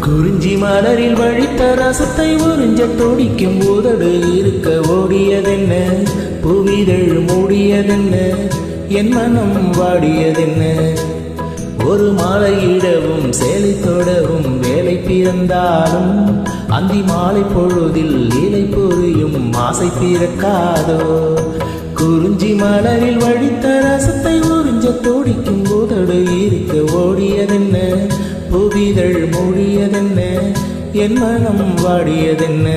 குறிஞ்சி மலரில் வழித்த ரசத்தை உறிஞ்ச துடிக்கும் உதடு இருக்க ஓடியதென்ன, புவிதழ் மூடியதென்ன, என் மனம் வாடியதென்ன. ஒரு மாலையிடவும் சேலை தொடவும் வேலை பிறந்தாலும் அந்தி மாலை பொழுதில் இலை பொறியும் ஆசை பிறக்காதோ. குறிஞ்சி மலரில் வழித்த ரசத்தை உறிஞ்ச துடிக்கும் உதடு இருக்க ஓடியதென்ன, புவிதழ் மூடியதென்ன, என் மனம் வாடியதென்ன.